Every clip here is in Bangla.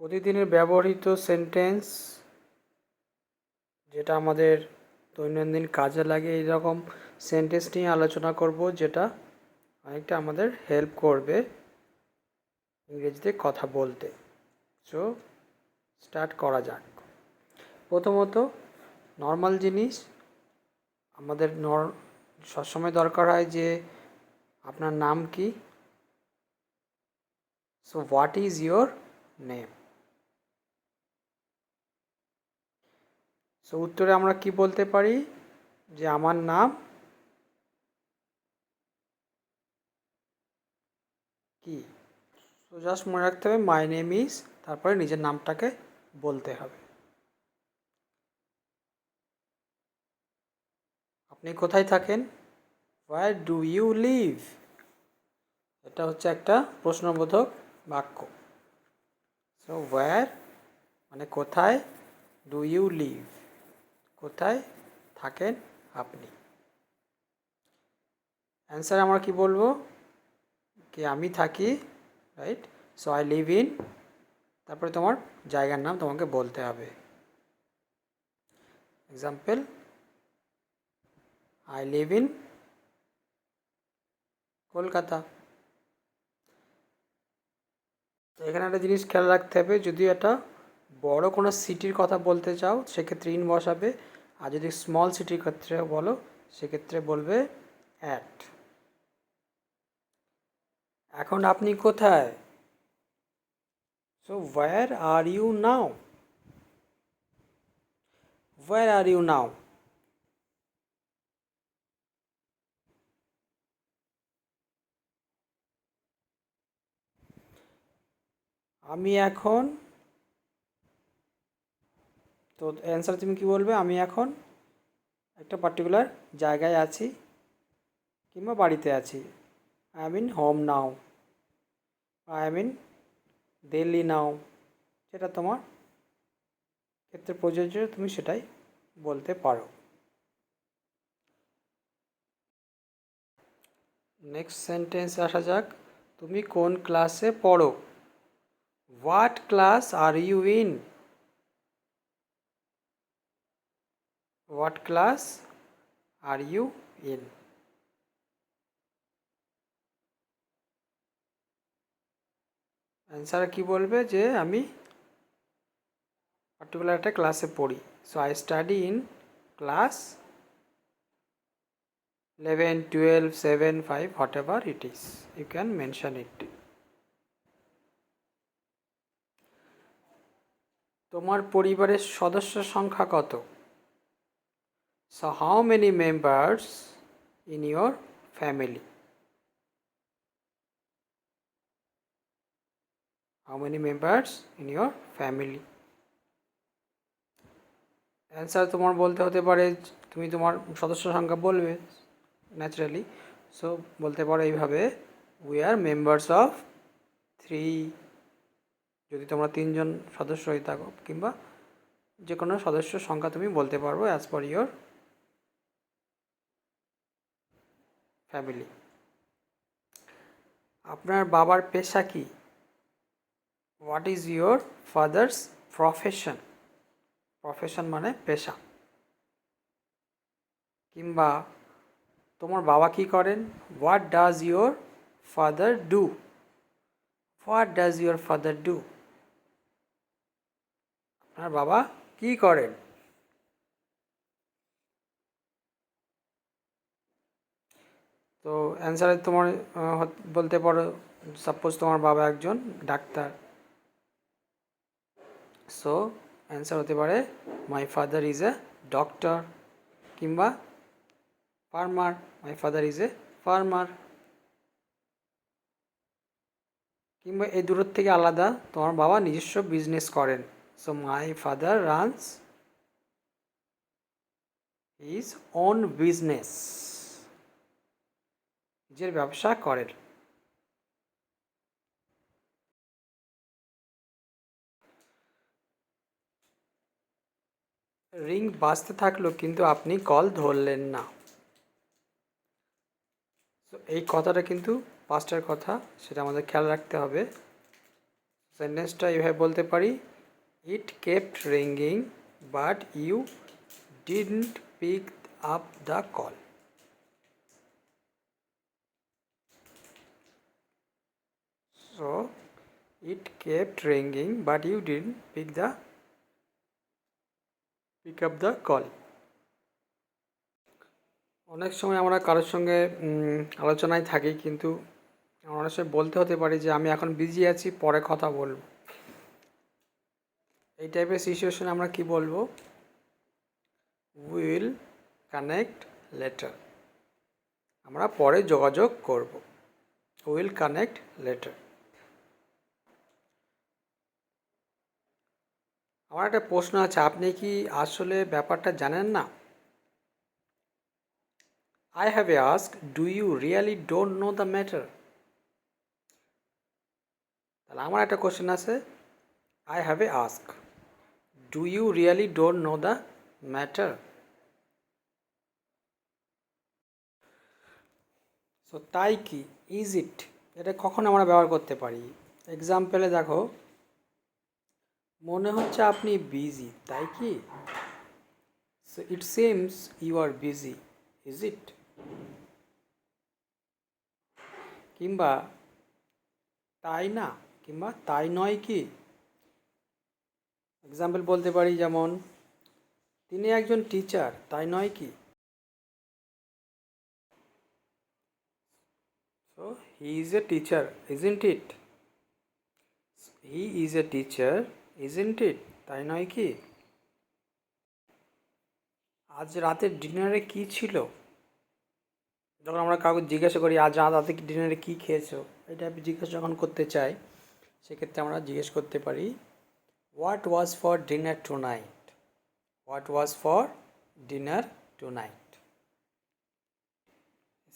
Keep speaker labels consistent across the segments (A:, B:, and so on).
A: প্রতিদিনের ব্যবহৃত সেন্টেন্স যেটা আমাদের দৈনন্দিন কাজে লাগে এই রকম সেন্টেন্স নিয়ে আলোচনা করব, যেটা অনেকটা আমাদের হেল্প করবে ইংরেজিতে কথা বলতে। সো স্টার্ট করা যাক। প্রথমত, নর্মাল জিনিস আমাদের সবসময় দরকার হয় যে আপনার নাম কি। So what is your name. So উত্তরে আমরা কি বলতে পারি যে আমার নাম কি। সো জাস্ট মনে রাখতে হবে মাই নেম ইজ, তারপরে নিজের নামটাকে বলতে হবে। আপনি কোথায় থাকেন? Where do you live? এটা হচ্ছে একটা প্রশ্নবোধক বাক্য। সো হোয়ার মানে কোথায়, ডু ইউ লিভ কোথায় থাকেন আপনি। অ্যান্সার আমরা কি বলবো, কি আমি থাকি, right. So I live in, তারপরে তোমার জায়গার নাম তোমাকে বলতে হবে। Example, I live in Kolkata. তো এখানে একটা জিনিস খেয়াল রাখতে হবে, যদি এটা বড় কোনো সিটির কথা বলতে চাও সেক্ষেত্রে ইন বসাবে, আর যদি স্মল সিটির ক্ষেত্রে বলো সেক্ষেত্রে বলবে অ্যাট। এখন আপনি কোথায়? So where are you now? Where are you now? আমি এখন, তো অ্যান্সার তুমি কি বলবে, আমি এখন একটা পার্টিকুলার জায়গায় আছি কিংবা বাড়িতে আছি। I am in home now, I am in Delhi now. যেটা তোমার ক্ষেত্রে প্রযোজ্য তুমি সেটাই বলতে পারো। নেক্সট সেন্টেন্স আসা যাক, তুমি কোন ক্লাসে পড়ো? What class are you in? What class are you in? Answer কি বলবে যে আমি পার্টিকুলার একটা ক্লাসে পড়ি। So I study in class 11, 12, 7, 5, whatever it is, you can mention it. তোমার পরিবারের সদস্য সংখ্যা কত? So how many members in your family? How many members in your family? Answer তোমার বলতে হতে পারে, তুমি তোমার সদস্য সংখ্যা বলবে ন্যাচারালি। সো বলতে পারো এইভাবে, উই আর মেম্বার্স অফ 3, যদি তোমরা 3জন সদস্য হয়ে থাকো, কিংবা যে কোনো সদস্য সংখ্যা তুমি বলতে পারবো অ্যাজ পার ইয়োর ফ্যামিলি। আপনার বাবার পেশা কি? What is your father's profession? Profession মানে পেশা। কিংবা তোমার বাবা কি করেন? What does your father do? What does your father do? আপনার বাবা কি করেন? তো অ্যান্সারে তোমার বলতে পারো, সাপোজ তোমার বাবা একজন ডাক্তার। সো অ্যান্সার হতে পারে my father is a doctor. কিংবা farmer, my father is a farmer. কিংবা এই দূরের থেকে আলাদা, তোমার বাবা নিজস্ব বিজনেস করেন। So my father runs his own business, নিজের ব্যবসা করেন। রিং বাজতে থাকলো কিন্তু আপনি কল ধরলেন না। তো এই কথাটা কিন্তু পাস্টের কথা, সেটা আমাদের খেয়াল রাখতে হবে। সেন্টেন্সটা এইভাবে বলতে পারি, it kept ringing but you didn't pick up the call. So it kept ringing but you didn't pick up the call. অনেক সময় আমরা কারোর সঙ্গে আলোচনায় থাকি, কিন্তু আমরা অনেক সময় বলতে হতে পারি যে আমি এখন বিজি আছি, পরে কথা বলবো। এই টাইপের সিচুয়েশনে আমরা কি বলবো? উইল কানেক্ট লেটার, আমরা পরে যোগাযোগ করব। Will connect letter. আমার একটা প্রশ্ন আছে, আপনি কি আসলে ব্যাপারটা জানেন না? I have asked, do you really don't know the matter? তাহলে আমার একটা কোশ্চেন আছে, I have asked, do you really don't know the matter? So তাই কি, ইজ ইট, এটা কখন আমরা ব্যবহার করতে পারি? এক্সাম্পলে দেখো, মনে হচ্ছে আপনি বিজি, তাই কি? So it seems you are busy, is it? কিংবা তাই না, কিংবা তাই নয় কি? এক্সাম্পল বলতে পারি, যেমন তিনি একজন টিচার, তাই নয় কি? So he is a teacher, isn't it? He is a teacher, isn't it? তাই নয় কি? আজ রাতের ডিনারে কি ছিল? যখন আমরা কাউকে জিজ্ঞাসা করি আজ রাতে ডিনারে কী খেয়েছো, এটা জিজ্ঞাসা যখন করতে চাই, সেক্ষেত্রে আমরা জিজ্ঞেস করতে পারি, what was for dinner tonight? What was for dinner tonight?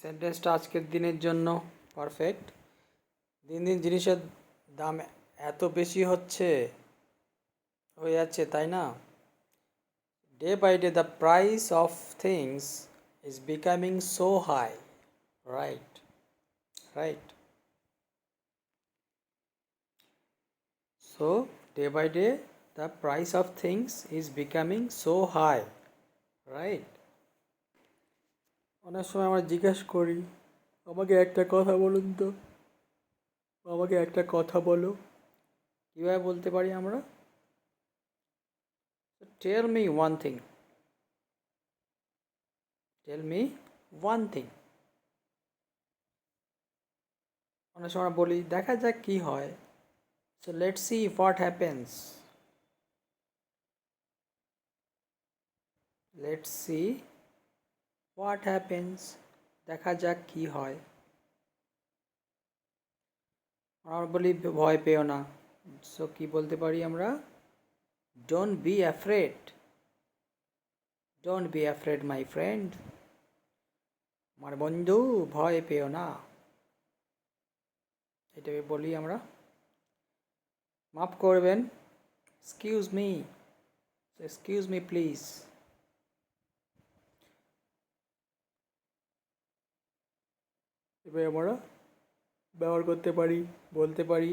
A: সেন্টেন্সটা আজকের দিনের জন্য পারফেক্ট। দিন দিন জিনিসের দাম এত বেশি হয়ে যাচ্ছে, তাই না? Day by day the price of things is becoming so high, right? So day by day the price of things is becoming so high, right? অনেক সময় আমরা জিজ্ঞেস করি, আমাকে একটা কথা বলুন তো, আমাকে একটা কথা বলো। কীভাবে বলতে পারি আমরা? Tell me one thing, tell me one thing. অনেক সময় বলি, দেখা যাক কি হয়। So let's see what happens, let's see what happens, দেখা যাক কি হয়। আমরা বলি ভয় পেও না, সো কি বলতে পারি আমরা? Don't be afraid, don't be afraid my friend, আমার বন্ধু ভয় পেও না, এটাকে বলি আমরা। মাফ করবেন, এক্সকিউজ মি প্লিজ। এবার আমরা ব্যবহার করতে পারি, বলতে পারি,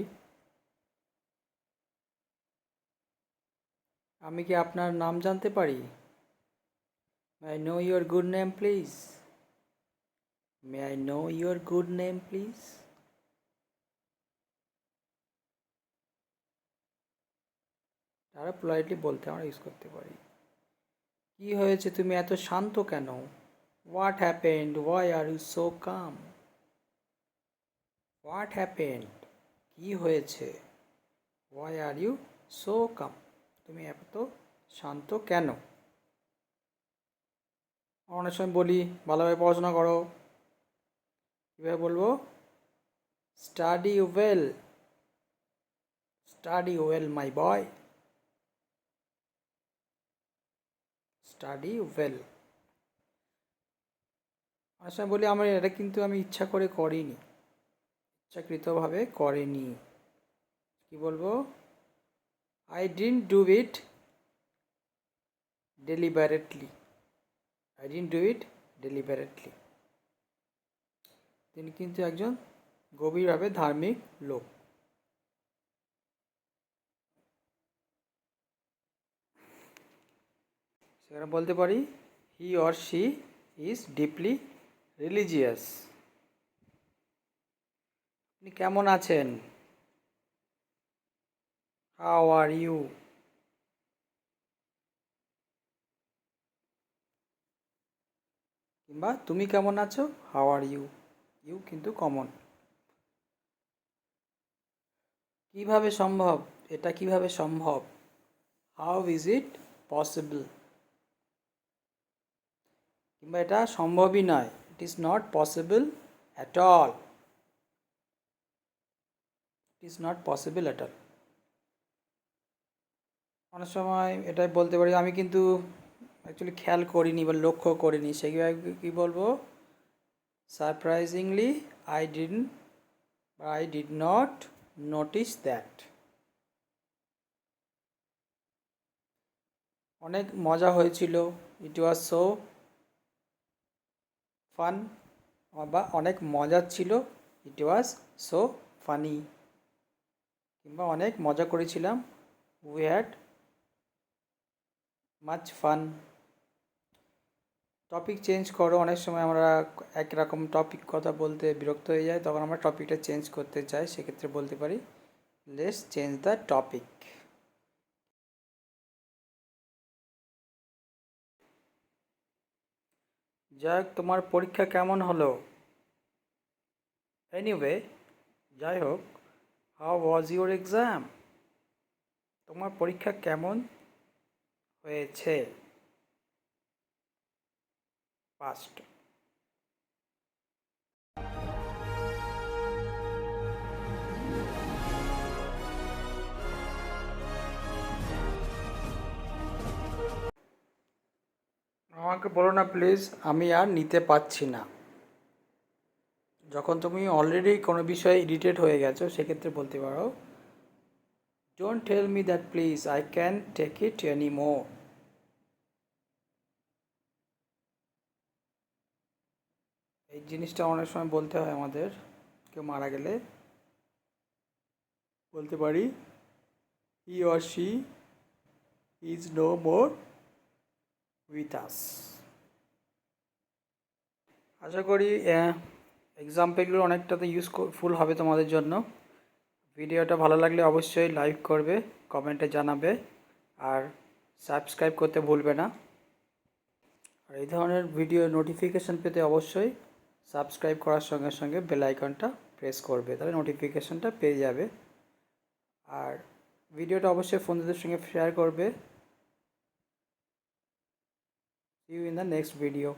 A: আমি কি আপনার নাম জানতে পারি? May I know your good name please, may I know your good name please. তারা পোলাইটলি বলতে আমরা ইউজ করতে পারি। কি হয়েছে, তুমি এত শান্ত কেন? What happened, why are you so calm? What happened, কি হয়েছে? Why are you so calm, তুমি এত শান্ত কেন? অনেক সময় বলি, ভালোভাবে পড়াশোনা করো। কীভাবে বলবো? Study well, study well my boy, study well. অনেক সময় বলি, আমার এটা কিন্তু আমি ইচ্ছা করে করিনি, ইচ্ছাকৃতভাবে করিনি। কি বলবো? I didn't do it deliberately, I didn't do it deliberately. তিনি কিন্তু একজন গভীরভাবে ধার্মিক লোক। সেখানে বলতে পারি he or she is deeply religious. আপনি কেমন আছেন? How are you? কিংবা তুমি কেমন আছো? How are you? ইউ কিন্তু কমন। কিভাবে সম্ভব? এটা কিভাবে সম্ভব? How is it possible? কিংবা এটা সম্ভবই নয়, it is not possible at all. It is not possible at all. অনেক সময় এটাই বলতে পারি আমি কিন্তু অ্যাকচুয়ালি খেয়াল করিনি বা লক্ষ্য করিনি, সেভাবে কী বলবো? Surprisingly I did not notice that. অনেক মজা হয়েছিল, ইট ওয়াজ সো ফান। বা অনেক মজার ছিল, ইট ওয়াজ সো ফানি। কিংবা অনেক মজা করেছিলাম, we had much fun. Topic change করো। অনেক সময় আমরা একরকম টপিক কথা বলতে বিরক্ত হয়ে যাই, তখন আমরা টপিকটা চেঞ্জ করতে চাই, সেক্ষেত্রে বলতে পারি লেটস চেঞ্জ দ্য টপিক। যাই হোক, তোমার পরীক্ষা কেমন হলো? এনিওয়ে, যাই হোক, হাউ ওয়াজ ইউর এক্সাম? তোমার পরীক্ষা কেমন হয়েছে? পাস্ট। আমাকে বলো না প্লিজ, আমি আর নিতে পারছি না। যখন তুমি অলরেডি কোনো বিষয়ে ইরিটেট হয়ে গেছো, সেক্ষেত্রে বলতে পারো don't tell me that please, I can take it any more. এই জিনিসটা অনেক সময় বলতে হয় আমাদের, কেউ মারা গেলে বলতে পারি he or she is no more with us. আশা করি এক্সাম্পলগুলো অনেকটাতে ইউজফুল হবে তোমাদের জন্য। ভিডিওটা ভালো লাগলে অবশ্যই লাইক করবে, কমেন্টে জানাবে, আর সাবস্ক্রাইব করতে ভুলবে না। আর এই ধরনের ভিডিও নোটিফিকেশান পেতে অবশ্যই সাবস্ক্রাইব করার সঙ্গে সঙ্গে বেল আইকনটা প্রেস করবে, তাহলে নোটিফিকেশানটা পেয়ে যাবে। আর ভিডিওটা অবশ্যই বন্ধুদের সঙ্গে শেয়ার করবে। See you in the next video.